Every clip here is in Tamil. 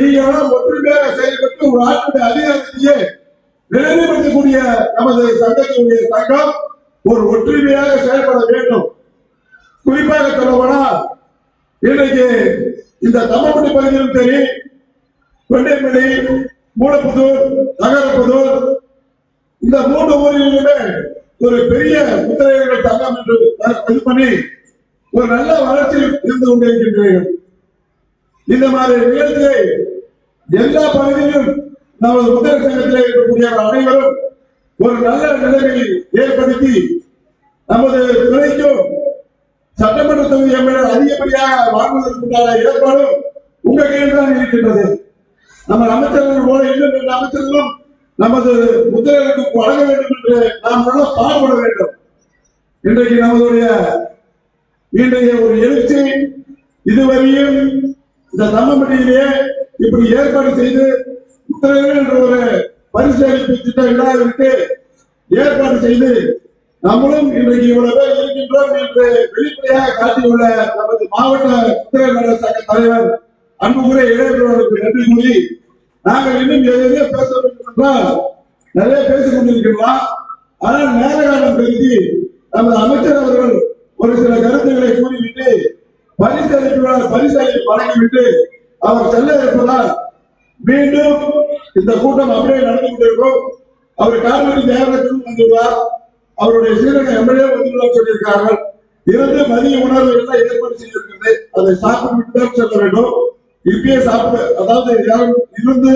நீங்களும் ஒற்றுமையாக செயல்பட்டு ஒரு ஆட்சியுடைய அதிகாரத்தையே நிறைவேற்றக்கூடிய நமது சங்கத்தினுடைய சங்கம் ஒரு ஒற்றுமையாக செயல்பட வேண்டும். குறிப்பாக சொல்லப்போனால் இன்றைக்கு இந்த தம்மப்பட்டி பகுதியிலும் சரி, கொண்டைமணி, மூலப்புதூர், நகரப்புதூர் இந்த 3 ஊரிலுமே ஒரு பெரிய முத்திரையர்கள் சங்கம் என்று இது பண்ணி ஒரு நல்ல வளர்ச்சியில் இருந்து கொண்டிருக்கின்றீர்கள். இந்த மாதிரி நிகழ்ச்சியை எல்லா பகுதியிலும் நமது முத்திரை சங்கத்தில் இருக்கக்கூடிய அனைவரும் ஒரு நல்ல நிலைமையை ஏற்படுத்தி நமது துறைக்கும் சட்டமன்ற தொகுதி எம்எல்ஏ அதிகப்படியாக வாங்குவதற்குண்டான ஏற்பாடும் உங்க கையில் தான் இருக்கின்றது. நம்ம அமைச்சர்கள் போல இன்னும் 2 அமைச்சர்களும் நமது முத்திரைகளுக்கு வழங்க வேண்டும் என்று நாம் நல்ல பாடுபட வேண்டும். இன்றைக்கு நமதுடைய இன்றைய ஒரு எழுச்சி இதுவரையும் இந்த தம்மம்பட்டியிலேயே இப்படி ஏற்பாடு செய்து முத்திரைகள் என்ற ஒரு பரிசளிப்பு திட்ட விழாவிற்கு ஏற்பாடு செய்து நம்மளும் இன்றைக்கு இவ்வளவு பேர் இருக்கின்றோம் என்று வெளிப்படையாக காட்டியுள்ள நமது மாவட்ட முத்திரை நல சங்க தலைவர் அன்புக்குரிய இளைஞர்களுக்கு நன்றி கூறி நாங்கள் இன்னும் எதையோ பேச வேண்டும் என்றால் நிறைய பேசிக் கொண்டிருக்கிறோம். ஆனால் நேர காலம் கருதி நமது அமைச்சர் அவர்கள் ஒரு சில கருத்துக்களை கூறிவிட்டு பரிசளிப்பு வழங்கிவிட்டு அவர் செல்ல இருப்பதால் மீண்டும் இந்த கூட்டம் அப்படியே நடந்து கொண்டிருக்கும். அவர் கார்மணி தேவரத்திலும் வந்துள்ளார், அவருடைய சீரக எம்எல்ஏ வந்துள்ளார் சொல்லியிருக்கார்கள். இருந்து மதிய உணர்வு எல்லாம் ஏற்பாடு செய்திருக்கிறது, அதை சாப்பிட்டு தான் செல்ல வேண்டும். இப்பயே சாப்பிட்டு அதாவது இருந்து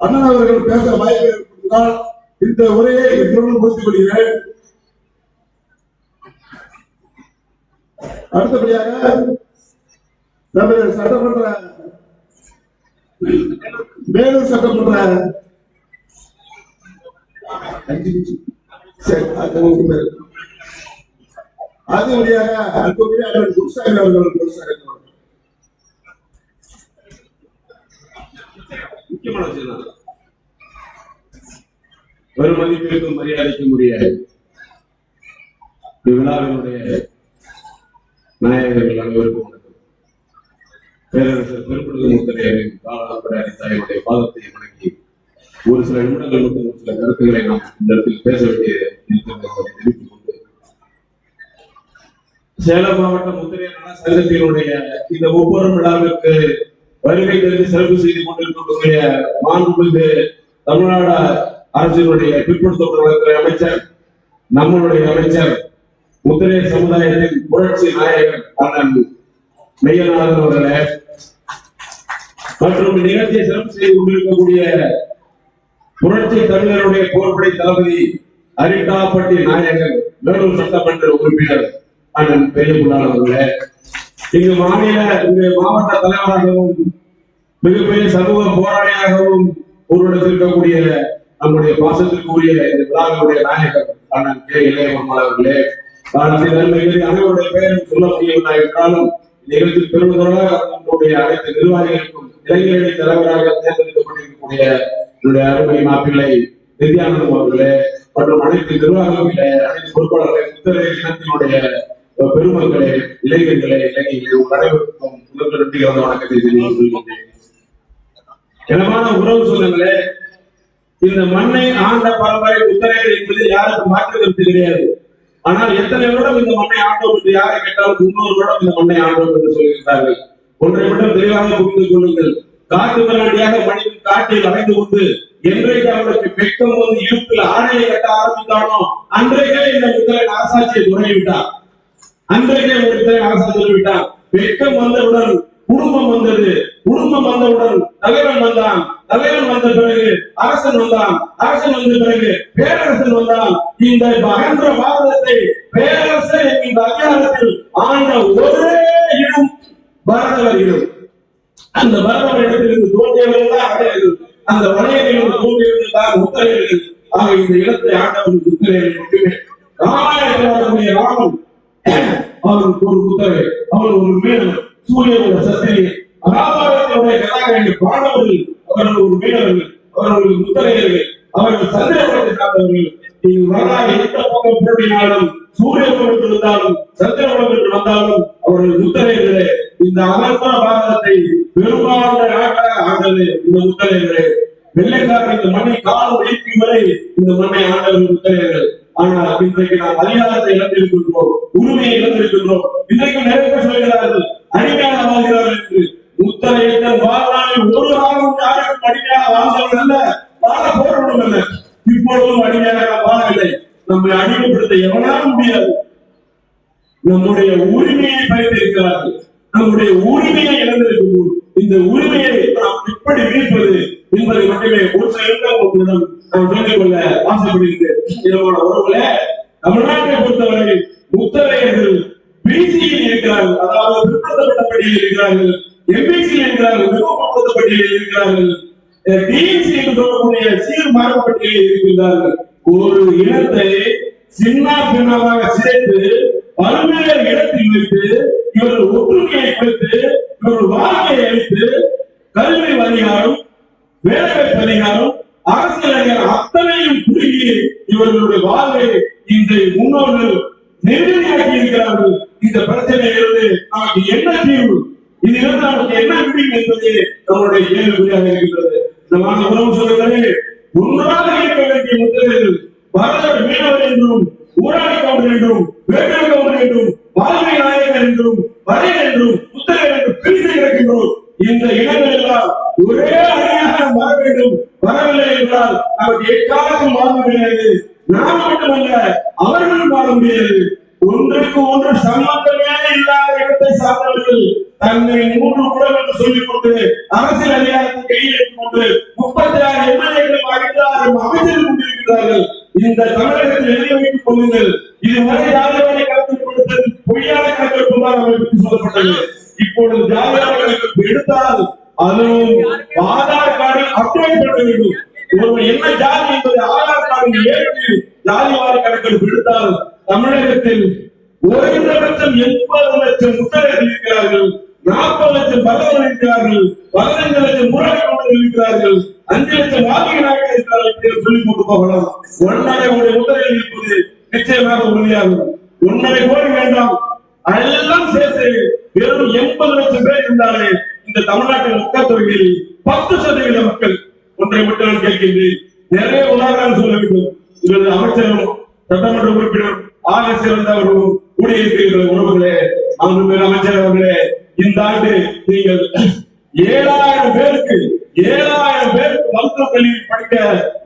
அண்ணன் அவர்கள் பேச வாய்ப்பு இருப்பதால் இந்த உரையை இன்றுடன் முடித்துக் கொள்கிறேன். அடுத்தபடியாக நமது சட்டமன்ற மேலூர் சட்டமன்ற அது வழியாக அன்புக்குரிய அண்ணன் குருசாமி அவர்கள் முக்கியமான ஒரு மதிப்பிற்கும் மரியாதைக்கும் உரிய இவ்விழாவினுடைய நாயகர்கள் அனைவருக்கும் வணக்கம். பேரரசர் பெரும்படுகு முத்தரையரின் தாயுடைய பாதத்தை வணங்கி ஒரு சில நிமிடங்கள் மட்டும் ஒரு சில கருத்துக்களை நாம் இந்த இடத்தில் பேச வேண்டிய தெரிவித்துக் கொண்டு சேலம் மாவட்ட முத்திரையர் நல சங்கத்தினுடைய இந்த ஒவ்வொரு விழாவிற்கு வருகை தெரிந்து சிறப்பு செய்து கொண்டிருக்கக்கூடிய மாண்புமிகு தமிழ்நாடு அரசினுடைய பிற்படுத்தப்பட்ட அமைச்சர், நம்மளுடைய அமைச்சர், முத்திரை சமுதாயத்தின் புரட்சி நாயகர் அண்ணன் மெய்யநாதன் அவர்களே மற்றும் நிகழ்ச்சியை சிறப்பு செய்து கொண்டிருக்கக்கூடிய புரட்சி தமிழருடைய போர்படை தளபதி அரிட்டாப்பட்டி நாயகர், வேலூர் சட்டமன்ற உறுப்பினர் அண்ணன் பெரியபுல்லான் அவர்களே, இங்கு மாவட்ட தலைவராகவும் மிகப்பெரிய சமூக போராளியாகவும் உருவெடுத்திருக்கக்கூடிய நம்முடைய பாசத்திற்குரிய இந்த விழாவினுடைய நாயகர் அண்ணன் கே இளையமன் அவர்களே, அனைவருடைய பெயரும் சொல்ல முடியவில்லை என்றாலும் நிகழ்ச்சியில் பெருமளவாக நம்முடைய அனைத்து நிர்வாகிகளுக்கும் இளைஞரணி தலைவராக தேர்ந்தெடுக்கப்பட்டிருக்கக்கூடிய என்னுடைய அருமை மாப்பிள்ளை நித்யானந்தம் அவர்களே மற்றும் அனைத்து நிர்வாகங்களே, அனைத்து பொறுப்பாளர்களை, முத்திரை இனத்தினுடைய பெருமக்களே, இளைஞர்களே, இளைஞர்களே அனைவருக்கும் முதல் நன்றி கலந்த வணக்கத்தை தெரிவித்துள்ளேன். எனமான உறவு சொந்தங்களே, இந்த மண்ணை ஆண்ட பரம்பரை முத்திரையர் என்பது யாருக்கும் மாற்று கருத்து கிடையாது. ஆனால் எத்தனை வருடம் இந்த மண்ணை ஆண்டோம் என்று யாரை கேட்டாலும் 300 வருடம் இந்த மண்ணை ஆண்டோம் என்று சொல்கிறார்கள். ஒன்றை மட்டும் தெளிவாக புரிந்து கொள்ளுங்கள். காட்டு மிராண்டியாக மனிதன் காட்டில் அடைந்து கொண்டு என்றைக்கு அவனுக்கு வெட்கம் வந்து இழுப்பில் ஆணையை கட்ட ஆரம்பித்தானோ அன்றைக்கே இந்த முத்திரை அரசாட்சியை துறைவிட்டார். அன்றைக்கே முத்திரை அரசாட்சி துறைவிட்டார். வெட்கம் வந்தவுடன் குடும்பம் வந்தது, குடும்பம் வந்தவுடன் தலைவன் வந்தான், தலைவன் வந்த பிறகு அரசன் வந்தான், அரசன் வந்த பிறகு பேரரசன் வந்தான். இந்த அகன்ற பாரதத்தை பேரரசன் என்கின்ற அதிகாரத்தில் ஆண்ட ஒரே இடம் பரதவர் இடம். அந்த பரதவர் இடத்திலிருந்து தோன்றியவர்கள் தான் அடையாளர்கள், அந்த வளையத்திலிருந்து தோன்றியவர்கள் தான் முத்திரையர்கள். ஆக இந்த இடத்தை ஆண்டவர்கள் முத்திரையர்கள் மட்டுமே. ராமாயணத்தில் ராமன் அவருக்கு ஒரு முத்திரை, அவர் ஒரு மீனவர், சூரியனோட சத்திரி. ராமாயணத்தினுடைய கதாநாயகன் பாண்டவர்கள் அவர்கள் ஒரு மீனவர்கள், அவர்கள் முத்திரையர்கள், அவர்கள் சந்திரபுரத்தை சார்ந்தவர்கள். எந்த பக்கம் போட்டினாலும் சூரியபுரம் என்று இருந்தாலும் சந்திரபுரம் என்று வந்தாலும் அவர்கள் முத்திரையர்களே. இந்த அகன்ற பாரதத்தை பெரும்பாலான நாட்களாக ஆண்டது இந்த முத்தரையர்களே. வெள்ளைக்காரர் இந்த மண்ணை காலம் வைக்கும் வரை இந்த மண்ணை ஆண்டவர் முத்தரையர்கள். ஆனால் இன்றைக்கு நாம் அதிகாரத்தை இழந்திருக்கின்றோம், உரிமையை இழந்திருக்கின்றோம். இன்றைக்கு நிறைய பேர் சொல்கிறார்கள் அடிமையாக வாழ்கிறார்கள் என்று. முத்தரையர்கள் வாழ்நாளில் ஒரு நாளும் யாருக்கும் அடிமையாக வாழ்ந்தவர்கள் அல்ல, வாழ போறவர்கள் அல்ல. இப்பொழுதும் அடிமையாக வாழவில்லை. நம்மை அடிமைப்படுத்த எவனாலும் முடியாது. நம்முடைய உரிமையை பறித்திருக்கிறார்கள், நம்முடைய உரிமையை இழந்திருக்கின்றோம். இந்த உரிமையை நாம் எப்படி மீட்பது என்பதை மட்டுமே ஒரு சில உங்களிடம் நான் சொல்லிக் கொள்ள ஆசைப்படுகிறேன். இதோட உறவுல தமிழ்நாட்டை பொறுத்தவரை முத்தரையர்கள் பிசியில் இருக்கிறார்கள், அதாவது பிற்படுத்தப்பட்ட பட்டியலில் இருக்கிறார்கள், எம்பிசியில் இருக்கிறார்கள், மிகவும் பட்டியலில் இருக்கிறார்கள், டிஎன்சி என்று சொல்லக்கூடிய சீர்மார்க்க பட்டியலில் இருக்கின்றார்கள். ஒரு இனத்தை சின்ன பின்னமாக சிதைத்து பல்வேறு இடத்தில் வைத்து இவர்கள் ஒற்றுமையை கொடுத்து இவர்கள் வாழ்க்கையை அளித்து கல்வி அதிகாரம், வேலைவாய்ப்பு அதிகாரம், அரசியல் அதிகாரம் அத்தனையும் குறுகி இவர்களுடைய வாழ்வை இந்த முன்னோர்கள் நெருக்கடியாக்கி இருக்கிறார்கள். இந்த பிரச்சனையிலிருந்து நமக்கு என்ன தீர்வு, இதிலிருந்து நமக்கு என்ன முடிவு என்பது நம்முடைய கேள்விக்குறியாக இருக்கின்றது. நம்ம உறவு சொல்லுங்களே, ஒன்றாக இருக்க வேண்டிய முத்தரையர்கள் வரலாறு மீனவர் என்றும், ஊராட்சி கவுண்டர் என்றும், வேட்டர் கவுண்டர் என்றும், வாழ்வை நாயகர் என்றும், வரையர் என்றும், முத்தரையர் என்றும் பிரித்து கிடக்கின்றோம். இந்த இனங்கள் எல்லாம் ஒரே அணியாக வர வேண்டும். வரவில்லை என்றால் நமக்கு எக்காலமும் வாழ முடியாது. நாம் மட்டுமல்ல, அவர்களும் வாழ முடியாது. ஒன்றுக்கு ஒன்று சம்பந்தமே இல்லாத இடத்தை சார்ந்தவர்கள் தன்னை 3 குடம் என்று சொல்லிக் கொண்டு அரசியல் அதிகாரத்தை கையில் எடுத்துக் கொண்டு 36 எம்எல்ஏக்கள் 6 அமைச்சர்கள் கொண்டிருக்கிறார்கள். இந்த தமிழகத்தில் எழுதி வைத்துக் கொள்ளுங்கள். இதுவரை ஜாதிவாரி கணக்கு கொடுத்தது பொய்யான கணக்கெடுப்பு தான் அமைப்பு சொல்லப்பட்டது. இப்பொழுது ஜாதிவாரி கணக்கெடுப்பு எடுத்தால் அதுவும் ஆதார் கார்டில் அப்டேட் பண்ண வேண்டும். ஒருவர் என்ன ஜாதி என்பதை ஆதார் கார்டில் ஏற்று ஜாதிவாரி கணக்கெடுப்பு எடுத்தால் தமிழகத்தில் 1,80,00,000 முத்தரையர்கள் இருக்கிறார்கள், 40 லட்சம் பலவர் இருக்கிறார்கள், 15 லட்சம் ஊராட்சி கவுண்டர்கள் இருக்கிறார்கள், 5 லட்சம் வாதிக நாயகர் இருக்கிறார்கள். சொல்லி போட்டு போகலாம். 1.5 கோடி முத்தரையர்கள் இருப்பது நிச்சயமாக உறுதியாகும். 1.5 கோடி வேண்டாம், எல்லாம் சேர்த்து வெறும் 80 லட்சம் பேர் இருந்தாலே இந்த தமிழ்நாட்டின் மக்கள் தொகையில் 10% மக்கள். ஒன்றை மட்டும் நான் கேட்கின்றேன், நிறைய உதாரணம் சொல்ல வேண்டும். உங்களது அமைச்சரும் சட்டமன்ற உறுப்பினர் ஆக சிறந்தவர்களும் கூடியிருக்கிற உறவுகளே, அமைச்சர் அவர்களே, இந்த ஆண்டு நீங்கள் 7,000 பேருக்கு மருத்துவக் கல்வி படிக்க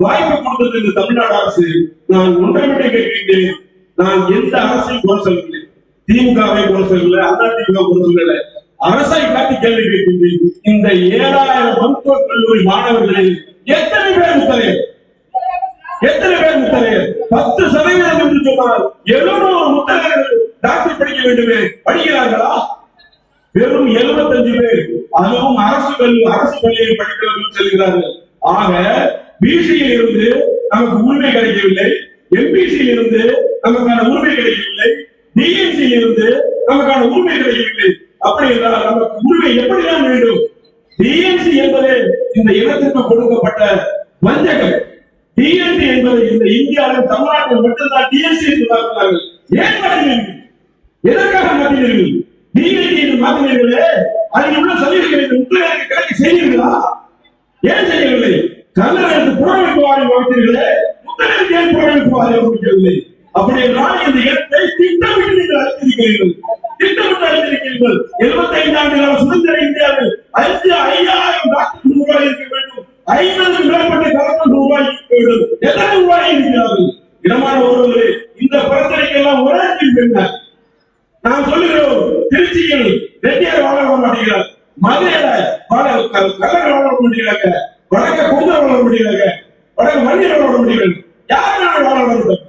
வாய்ப்பு கொடுத்தது இந்த தமிழ்நாடு அரசு. நான் ஒன்றை மட்டும் கேட்கின்றேன், நான் எந்த அரசையும் குறை சொல்லவில்லை, திமுகவை குறை சொல்லவில்லை, அதிமுக குறை சொல்லவில்லை, அரசை காட்டி கேள்வி கேட்கின்றேன். இந்த 7,000 மருத்துவக் கல்லூரி மாணவர்களை எத்தனை பேர் முத்தரையர்? 10% என்று சொன்னால் 700 முத்தரையர்கள் டாக்டர் படிக்க வேண்டுமே, படிக்கிறார்களா? வெறும் 75 பேர், அதுவும் அரசு பள்ளியில் படிக்கிறவர்கள் செல்கிறார்கள். ஆக பிசியில் இருந்து நமக்கு உரிமை கிடைக்கவில்லை, எம்பிசியில் இருந்து நமக்கான உரிமை கிடைக்கவில்லை, டிஎன்சியில் இருந்து நமக்கான உரிமை கிடைக்கவில்லை. அப்படி என்றால் நமக்கு உரிமை எப்படிதான் வேண்டும்? டிஎன்சி என்பது இந்த இனத்திற்கு கொடுக்கப்பட்ட வஞ்சகம். டிஎன்சி என்பது இந்த இந்தியாவில் தமிழ்நாட்டில் மட்டும்தான் டிஎன்சி என்று பார்க்கிறார்கள். ஏன் மாற்றினீர்கள்? எதற்காக மாற்றினீர்கள்? டிஎன்சி என்று மாற்றினீர்களே, அதில் உள்ள சலுகைகளை முத்தரையருக்கு கிடைக்க செய்வீர்களா? ஏன் செய்யவில்லை? கல்லறைக்கு புறமைப்பு வாரியம் அமைத்தீர்களே, முத்தரையருக்கு ஏன் புறமைப்பு வாரியம் அமைக்கவில்லை? அப்படி என்றால் இந்த இடத்தை திட்டமிட்டு நீங்கள் அளித்திருக்கிறீர்கள். 75 ஆண்டுகால சுதந்திர இந்தியாவில் 5,000 டாக்டர் உருவாகி வேண்டும், 50 மேற்பட்ட கலெக்டர் உருவாகி வேண்டும். எத்தனை உருவாகி இருக்கிறார்கள்? இடமான ஒருவர்களே, இந்த பிரச்சனைக்கு எல்லாம் ஒரே தீர்வு என்ன? நாம் சொல்லுகிறோம், திருச்சியில் ரெட்டியார் வாழ மாட்டேங்கிறார், மதுரையில கல்லர் வாழ மாட்டேங்கிறாங்க, வடக்க குந்தர் வாழ மாட்டேங்கிறாங்க, வடக்கு மன்னியர் வாழ மாட்டேங்கிறாங்க. யார் நாள் வாழ மாட்டாங்க?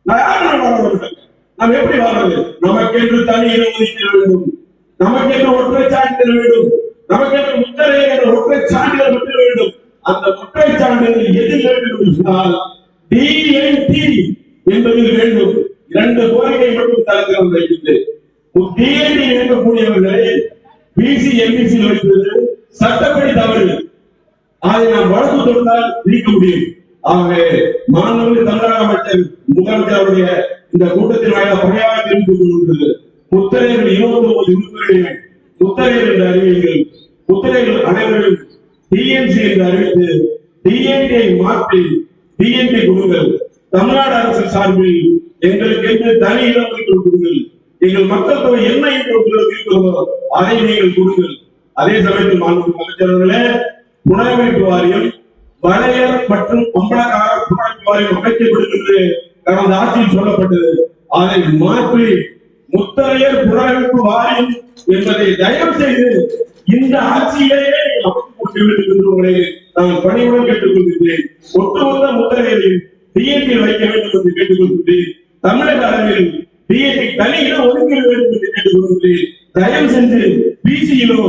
நான் யார் நாள் வாழ மாட்டாங்க? நாம் எப்படி வாழ்றது? நமக்கென்று தனி இடம் ஒதுக்க வேண்டும், நமக்கென்று ஒற்றை சான்றிதழ் வேண்டும், நமக்கென்று முத்தரையர் என்ற ஒற்றை சான்றிதழ் மட்டும் வேண்டும். அந்த ஒற்றை சான்றிதழ் எதில் வேண்டும் என்று சொன்னால் டிஎன்டி என்பதில் வேண்டும். 2 கோரிக்கை மட்டும் தரத்தில் வைக்கிறது. டிஎன்டி இருக்கக்கூடியவர்களை பிசி எம்பிசி வைப்பது சட்டப்படி தவறு. அதை நாம் வழக்கு தொடுத்தால் நீக்க முடியும். ஆகவே மாண்புமிகு தமிழக அமைச்சர் முதலமைச்சர் அவருடைய இந்த கூட்டத்தின் வாயிலாக பணியாக தெரிவித்துக் கொள்கிறது. முத்தரையர்கள் 29 உறுப்பினர்களை முத்தரையர் என்று அறிவியுங்கள். முத்தரையர்கள் அனைவரும் டிஎன்சி என்று அறிவித்து டிஎன்டியை மாற்றி டிஎன்டி கொடுங்கள். தமிழ்நாடு அரசு சார்பில் எங்களுக்கு என்று தனி இடஒதுக்கீடு கொடுங்கள். எங்கள் மக்கள் தொகை என்ன என்று உங்களுக்கு இருக்கிறதோ அதை நீங்கள் கொடுங்கள். அதே சமயத்தில் மாண்புமிகு அமைச்சர்களே, புனரமைப்பு வாரியம் வரையர் மற்றும் அம்பலக்கார புனரமைப்பு வாரியம் அமைக்கப்படும் என்று கடந்த ஆட்சியில் சொல்லப்பட்டது. அதை மாற்றி முத்தரையர் புனரமைப்பு வாரியம் என்பதை தயவு செய்து இந்த ஆட்சியிலேயே நீங்கள் அமைத்துக் கொடுக்க வேண்டும் என்று உங்களை நான் பணிவுடன் கேட்டுக் கொள்கின்றேன். ஒட்டுமொத்த முத்தரையரில் டிஎன்டி வைக்க வேண்டும் என்று கேட்டுக் கொள்கின்றேன். தமிழக அளவில் டிஎன்டி தனி இடம் ஒதுக்கீடு வேண்டும் என்று கேட்டுக் கொள்கின்றேன். தயவு செஞ்சு பிசியிலோ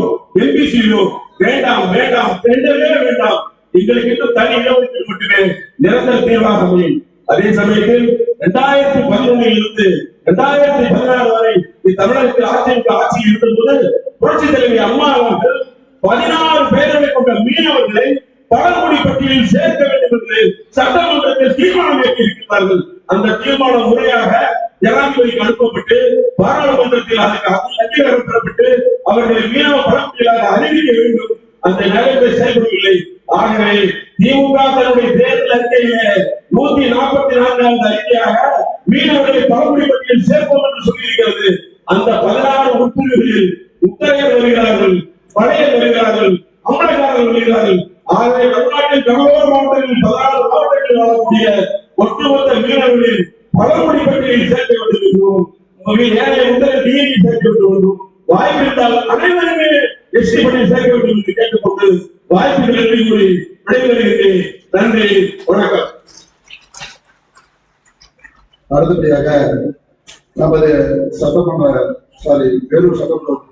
எம்பிசியிலோ வேண்டாம் வேண்டாம் வேண்டவே வேண்டாம். எங்களுக்கு இன்னும் தனி இடஒதுக்கீடு மட்டுமே நிரந்தர தீர்வாக அமையும். அதே சமயத்தில் 2011 இருந்து 2016 வரை தமிழகத்தில் அதிமுக ஆட்சியில் இருந்தபோது புரட்சி தலைவி அம்மா அவர்கள் 16 பேர்களை கொண்ட மீனவர்களை பழங்குடி பட்டியலில் சேர்க்க வேண்டும் என்று சட்டமன்றத்தில் தீர்மானம் ஏற்றிருக்கிறார்கள். அந்த தீர்மானம் முறையாக ஜனாதிபதிக்கு அனுப்பப்பட்டு பாராளுமன்றத்தில் அதற்கு அங்கீகாரம் பெறப்பட்டு அவர்களை மீனவ பழங்குடிகளாக அறிவிக்க வேண்டும். அந்த நேரத்தை செயல்படவில்லை. ஆகவே திமுக தன்னுடைய தேர்தல் அறிக்கையிலே 144வது அறிக்கையாக மீனவர்களை பழங்குடி பட்டியலில் சேர்ப்போம் என்று சொல்லியிருக்கிறது. அந்த 16 உறுப்பினர்களில் முத்தரையர் வருகிறார்கள், பழையர் வருகிறார்கள், அம்பலக்காரர்கள் வருகிறார்கள். ஆகவே தமிழ்நாட்டில் கடலோர மாவட்டங்களில் 14 மாவட்டங்களில் வாழக்கூடிய ஒட்டுமொத்த மீனவர்களில் பழங்குடி பட்டியலில் சேர்க்க வேண்டும் என்றும் ஏனைய முதலில் டிஎன்டி சேர்க்க வேண்டும் என்றும் வாய்ப்பு இருந்தால் அனைவருமே எஸ்டி பட்டியல் சேர்க்க வேண்டும் என்று கேட்டுக்கொண்டு வாய்ப்புகளை கூறி விடைபெறுகிறேன். நன்றி, வணக்கம். அடுத்தபடியாக நமது வேலூர் சட்டமன்ற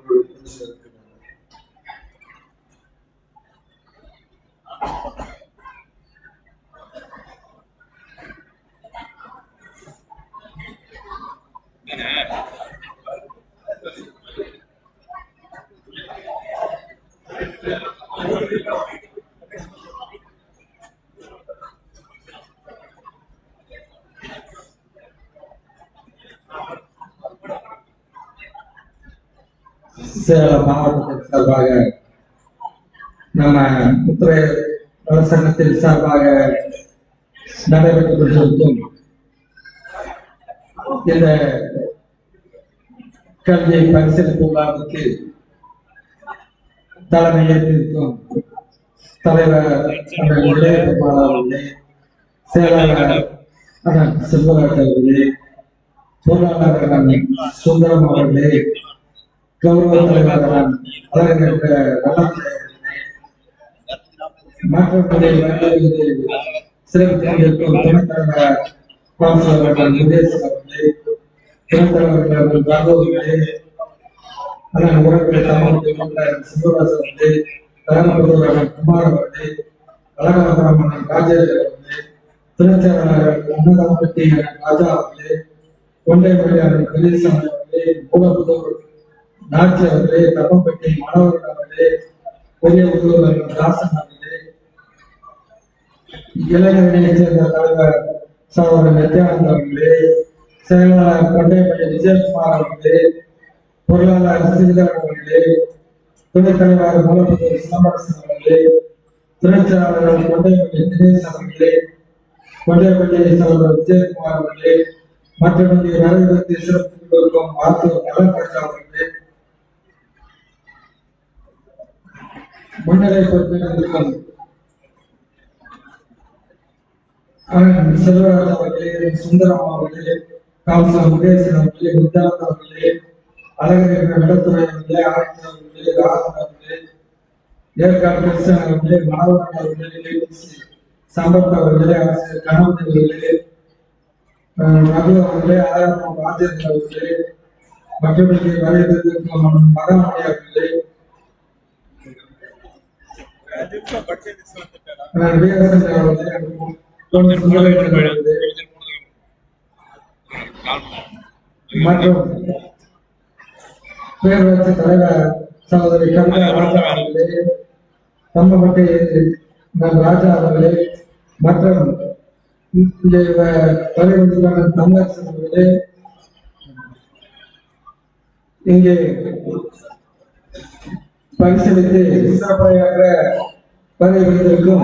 சேலம் மாவட்டத்தின் சார்பாக நம்ம முத்திரையர் சங்கத்தின் சார்பாக நடைபெற்றுக் கொண்டிருக்கும் இந்த கல்வி பரிசீலிப்பு விழாவுக்கு தலைமை ஏற்றிருக்கும் தலைவர் அவர்களே, செயலாளர் செல்வராஜ் அவர்களே, பொருளாளர் சுந்தரம் அவர்களே, கௌரவ தலைவர் அழகர் சிறப்பு கொண்டிருக்கும் துணைத் தலைவர் அவர்கள் முருகேசன் அவர்களே, துணைத் தலைவர்கள் ராகவர்களே, அதன் உறவுகளை தமிழ் சிவராஜ் அவர்களே, தரமபுரம் குமார் அவர்களே, அழகராமன் ராஜேஷ் அவர்களே, துணைச் செயலாளர் அன்னதாமூர்த்தி ராஜா அவர்களே, கொண்டைமொழியாளர் கணேசன் அவர்களே, மூலபுதூர் நாச்சி அவர்களே, தப்பம்பட்டி மனோகரன் அவர்களே, பெரிய உதவர் தாசன் அவர்களே, இளைஞரணியைச் சேர்ந்த தலைவர் சகோதரர் நித்யானந்த் அவர்களே, செயலாளர் கொண்டைமொழி விஜயகுமார் அவர்களே, பொருளாளர் ஸ்ரீதரன் அவர்களே, துணைத் தலைவர் மூலபுதூர் சிலம்பரசன் அவர்களே, துணைச் செயலாளர் கொண்டைமொழி தினேஷ் அவர்களே, கொண்டைமொழி சகோதரர் விஜயகுமார் அவர்களே, மற்றும் வரவேற்பு சிறப்பு கொடுக்கும் ஆத்தூர் நலன் அவர்களே, முன்னிலை பொறுப்பிருக்கும் செல்வராஜ் அவர்களே, சுந்தரம் அவர்களே, கவுன்சிலர் முருகேசன் அவர்களே, நித்யானந்த் அவர்களே, அழகர் நலத்துறை அவர்களே, ஆட்சி அவர்களே, ராஜன் அவர்களே, ஏற்காடு கிருஷ்ணன் அவர்களே, மனோகரன் அவர்களே, சம்பத் அவர்களே, ஆசிரியர் கணபதி அவர்களே, ரகு அவர்களே, ஆயிரம் ராஜேந்திர அவர்களே, மற்றபடி வரவேற்பிருக்கும் மகாமணி அவர்களே, மற்றும் பேரூராட்சி தலைவர் சகோதரி கவிதா ராஜா அவர்களே, தம்பமட்டை ராஜா அவர்களே, மற்றும் தமிழரசன் அவர்களே, இங்கே பரிசளித்து சிறப்பாக வருவதற்கும்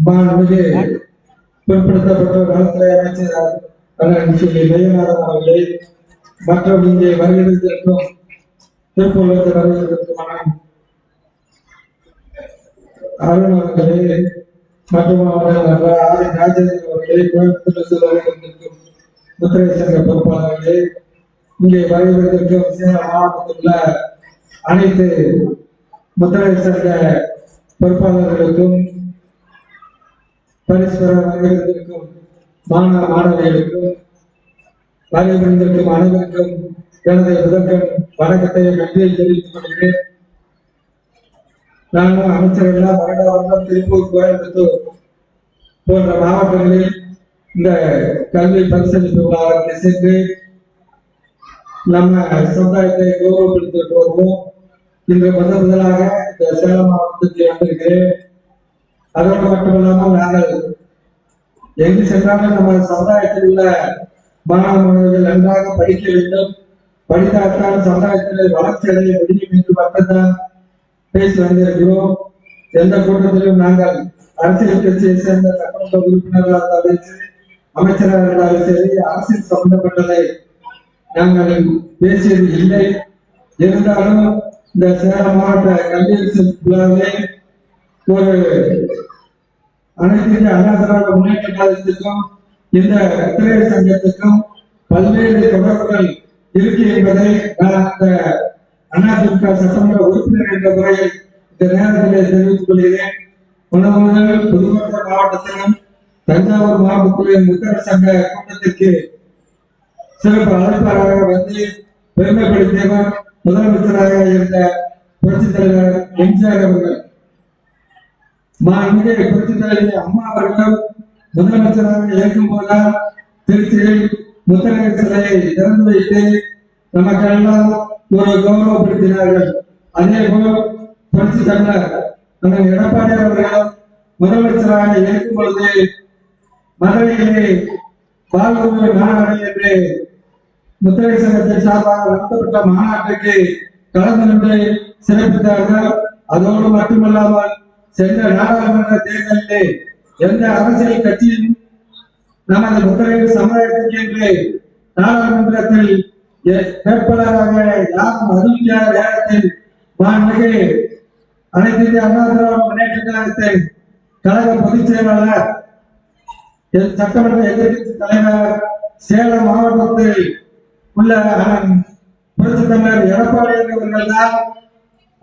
மாண்புமிகு பிற்படுத்தப்பட்ட நலத்துறை அமைச்சர் ஜெயநாதன் அவர்களே மற்றும் இங்கே வருகிறதற்கும் திருப்பூரிலிருந்து வருவதற்குமான அருண் அவர்களே மற்றும் ராஜேந்திரன் அவர்களே கோயம்புத்தூரிலிருந்து வருவதற்கும் முத்திரை சங்க பொறுப்பாளர்களே இங்கே வருவதற்கும் சேலம் மாவட்டத்தில் உள்ள அனைத்து முத்திரை சங்க பொறுப்பாளர்களுக்கும் பரிசு பெற வருவதற்கும் மாணவ மாணவிகளுக்கும் வருவதற்கும் அனைவருக்கும் எனது முதற்கண் வணக்கத்தை நன்றியை தெரிவித்துக் கொள்கிறேன். நானும் அமைச்சர்கள் வருடம் திருப்பூர் கோயம்புத்தூர் போன்ற மாவட்டங்களில் இந்த கல்வி பரிசளிப்பு விழாவிற்கு சென்று நம்ம சமுதாயத்தை கௌரவப்படுத்திட்டு வருவோம். இன்று முதலாக இந்த சேலம் மாவட்டத்திற்கு வந்திருக்கிறேன். அதோடு மட்டுமல்லாமல் நாங்கள் எங்கு சென்றாலும் நம்ம சமுதாயத்தில் உள்ள மாணவ மாணவர்கள் நன்றாக படிக்க வேண்டும், படித்தால்தான் சமுதாயத்தில் வளர்ச்சி அடைய முடியும் என்று மட்டும்தான் பேசி வந்திருக்கிறோம். எந்த கூட்டத்திலும் நாங்கள் அரசியல் கட்சியை சேர்ந்த சட்டமன்ற உறுப்பினர்களாக இருந்தாலும் சரி, அமைச்சராக இருந்தாலும் சரி, அரசியல் சம்பந்தப்பட்டதை நாங்கள் பேசியது இல்லை. இருந்தாலும் இந்த சேலம் மாவட்ட கல்வி விழாவிலே ஒரு அனைத்து இந்திய அண்ணா திராவிட முன்னேற்ற கழகத்துக்கும் இந்த முத்திரை சங்கத்துக்கும் பல்வேறு தொடர்புகள் இருக்கு என்பதை நான் அந்த அதிமுக சட்டமன்ற உறுப்பினர் என்ற முறையில் இந்த நேரத்தில் தெரிவித்துக் கொள்கிறேன். முதல் புதுக்கோட்டை மாவட்டத்திலும் தஞ்சாவூர் மாவட்டத்திலும் முத்திரை சங்க கூட்டத்திற்கு சிறப்பு அழைப்பாளராக வந்து பெருமைப்படுத்தியவர் முதலமைச்சராக இருந்த புரட்சித் தலைவர் எம்ஜிஆர் அவர்கள். மாண்புமிகு புரட்சித் தலைவர் அம்மா அவர்கள் முதலமைச்சராக இருக்கும் போதுதான் திருச்சியில் முத்திரை சிலையை திறந்து வைத்து நமக்கெல்லாம் ஒரு கௌரவப்படுத்தினார்கள். அதே போல் புரட்சித் தலைவர் எடப்பாடி அவர்கள் முதலமைச்சராக இருக்கும் பொழுது மதுரையிலே பால்குடி மாநாடு என்று முத்திரை சங்கத்தின் சார்பாக நடத்தப்பட்ட மாநாட்டுக்கு கலந்து கொண்டு சிறப்பித்தார்கள். அதோடு மட்டுமல்லாமல் சென்ற நாடாளுமன்ற தேர்தலில் எந்த அரசியல் கட்சியும் நமது முத்திரை சமுதாயத்திற்கு என்று நாடாளுமன்றத்தில் வேட்பாளராக யாரும் அறிவிக்காத நேரத்தில் மாண்புமிகு அனைத்து இந்திய அண்ணா திராவிட முன்னேற்ற கழகத்தின் கழக பொதுச் செயலாளர் சட்டமன்ற எதிர்கட்சி தலைவர் சேலம் மாவட்டத்தில் உள்ள புரட்சித் தலைவர் எடப்பாடி அவர்கள் தான்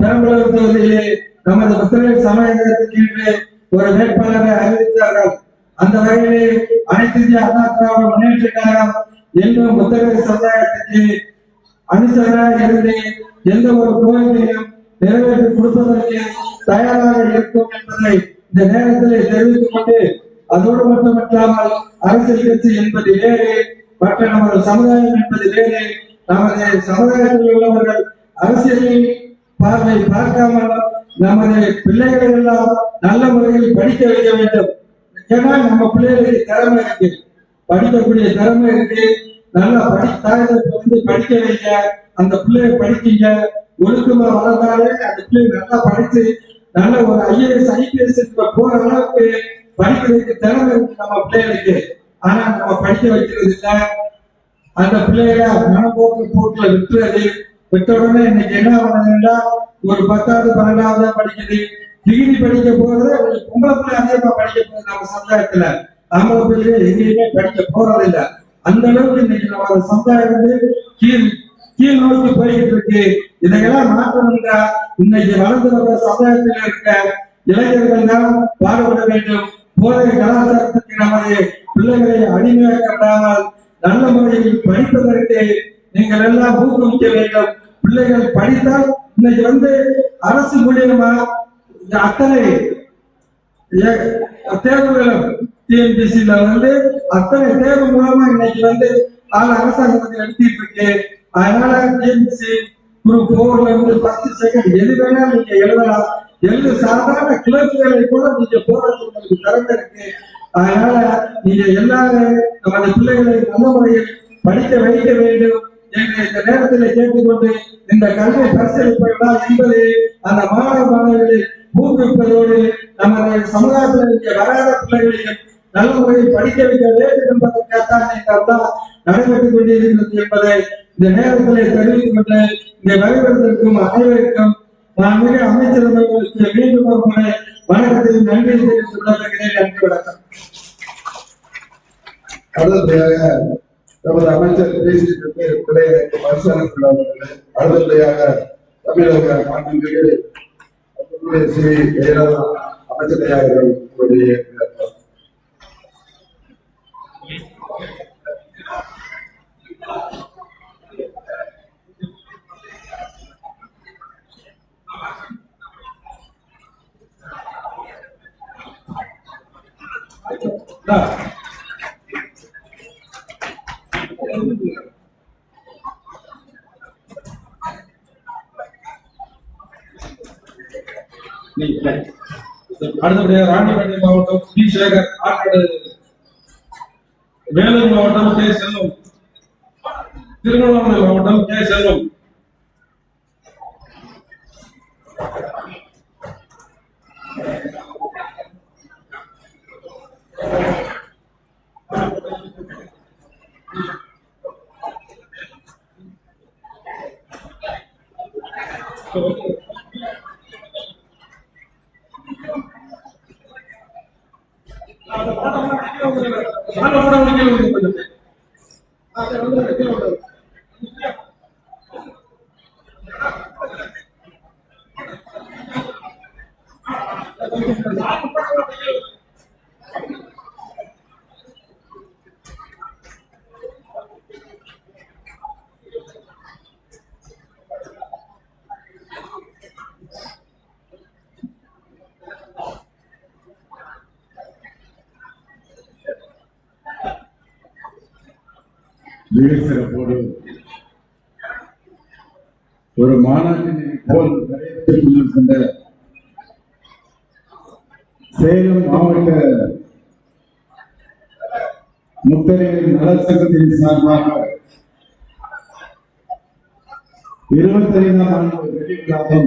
பெரம்பலூர் தொகுதியிலே நமது முத்திரை சமயத்திற்கு ஒரு வேட்பாளரை அறிவித்தார்கள். அந்த வகையிலே அனைத்து இந்திய அண்ணா திராவிட முன்னேற்ற கழகம் இன்னும் முத்திரை சமுதாயத்திற்கு அனுசரணாக இருந்து எந்த ஒரு கோரிக்கையும் நிறைவேற்றி கொடுப்பதற்கு தயாராக இருக்கும் என்பதை இந்த நேரத்தில் தெரிவித்துக் கொண்டு, அதோடு மட்டுமல்லாமல் அரசியல் கட்சி என்பது வேறு, மற்ற நமது சமுதாயம் என்பது வேறு. நமது சமுதாயத்தில் உள்ளவர்கள் அரசியலில் பார்வை பார்க்காமல் நமது பிள்ளைகளை எல்லாம் நல்ல முறையில் படிக்க வைக்க வேண்டும். ஏன்னா நம்ம பிள்ளைகளுக்கு திறமை இருக்கு, படிக்கக்கூடிய திறமை இருக்கு. நல்லா படிக்க வைக்க, அந்த பிள்ளைய படிக்கீங்க, ஒழுக்கமா வளர்ந்தாலே அந்த பிள்ளை நல்லா படிச்சு நல்ல ஒரு ஐஏஎஸ் ஐபிஎஸ் போற அளவுக்கு படிக்கிறதுக்கு திறமை இருக்கு நம்ம பிள்ளைகளுக்கு. ஆனா நம்ம படிக்க வைக்கிறது இல்லை. அந்த பிள்ளைகளை மனப்போக்கு போட்டுல விட்டுறது. விட்ட உடனே இன்னைக்கு என்ன பண்ணுதுன்னா, ஒரு 10வது 12வது படிக்குது, டிகிரி படிக்க போறது. பொம்பளை பிள்ளை அதிகமா படிக்க போகுது நம்ம சமுதாயத்துல. ஆம்பளை பிள்ளைங்க எங்கேயுமே படிக்க போறதில்லை. அந்த அளவுக்கு இன்னைக்கு நம்ம சமுதாயம் வந்து கீழ் நோக்கி போய்கிட்டு இருக்கு. இதையெல்லாம் மாற்றணும்னா இன்னைக்கு வளர்ந்து வர சமுதாயத்தில் இருக்க இளைஞர்கள் தான் பாடுபட வேண்டும். போதை கலாச்சாரத்துக்கு நமது பிள்ளைகளை அடிமையாக்கப்படாமல் நல்ல முறையில் படிப்பதற்கு நீங்கள் எல்லாம் ஊக்குவிக்க வேண்டும். பிள்ளைகள் படித்தால் இன்னைக்கு வந்து அரசு மூலியமா அத்தனை தேர்வுகளும் டிஎன்பிசில வந்து அத்தனை தேர்வு மூலமா இன்னைக்கு வந்து அரசாங்கம் எடுத்துட்டு இருக்கு. அதனால டிஎன்பிசி குரூப் 4ல இருந்து 1st 2nd எது வேணா நீங்க எழுதலாம். சாதாரண கிளர்ச்சிகளை கூட நீங்க போறது உங்களுக்கு திறமை இருக்கு. அதனால நீங்க எல்லாரும் நமது பிள்ளைகளை நல்ல முறையில் படிக்க வைக்க வேண்டும். என்று இந்த நேரத்தில் கேட்டுக்கொண்டு இந்த கல்வி பரிசீலிப்பு விழா என்பது அந்த மாணவ மாணவிகளை ஊக்குவிப்பதோடு நமது சமுதாயத்தில் இங்கே வராத பிள்ளைகளையும் நல்ல முறையில் படிக்க வைக்க வேண்டும் என்பதற்காகத்தான் இந்த விழா நடைபெற்றுக் கொண்டிருக்கிறது என்பதை இந்த நேரத்தில் தெரிவித்துக் கொண்டு இங்கே வருவதற்கும் அனைவருக்கும் நான் மிக அமைச்சர் அவர்களுக்கு மீண்டும் ஒரு முறை வணக்கத்தையும் நன்றி தெரிவித்துக் கொள்கிறேன். நன்றி, வணக்கம். அடுத்தபடியாக நமது அமைச்சர் பேசிட்டு பிள்ளைகளுக்கு பரிசீலனை அடுத்தபடியாக தமிழக மாண்புமிகு ஸ்ரீ அமைச்சர் அவர்களுடைய அடுத்தபடியாக ராணிப்பேட்டை மாவட்டம் டி சேகர், ஆற்காடு வேலூர் மாவட்டம் கே செல்வம், திருவண்ணாமலை மாவட்டம் கே செல்வம், சிறப்போடு ஒரு மாநாட்டினை போல் நடைபெற்றுக் கொண்டிருக்கின்ற சேலம் மாவட்ட முத்தரையர் நலச்சங்கத்தின் சார்பாக 25ஆம் ஆண்டு வெள்ளிக்கிழமை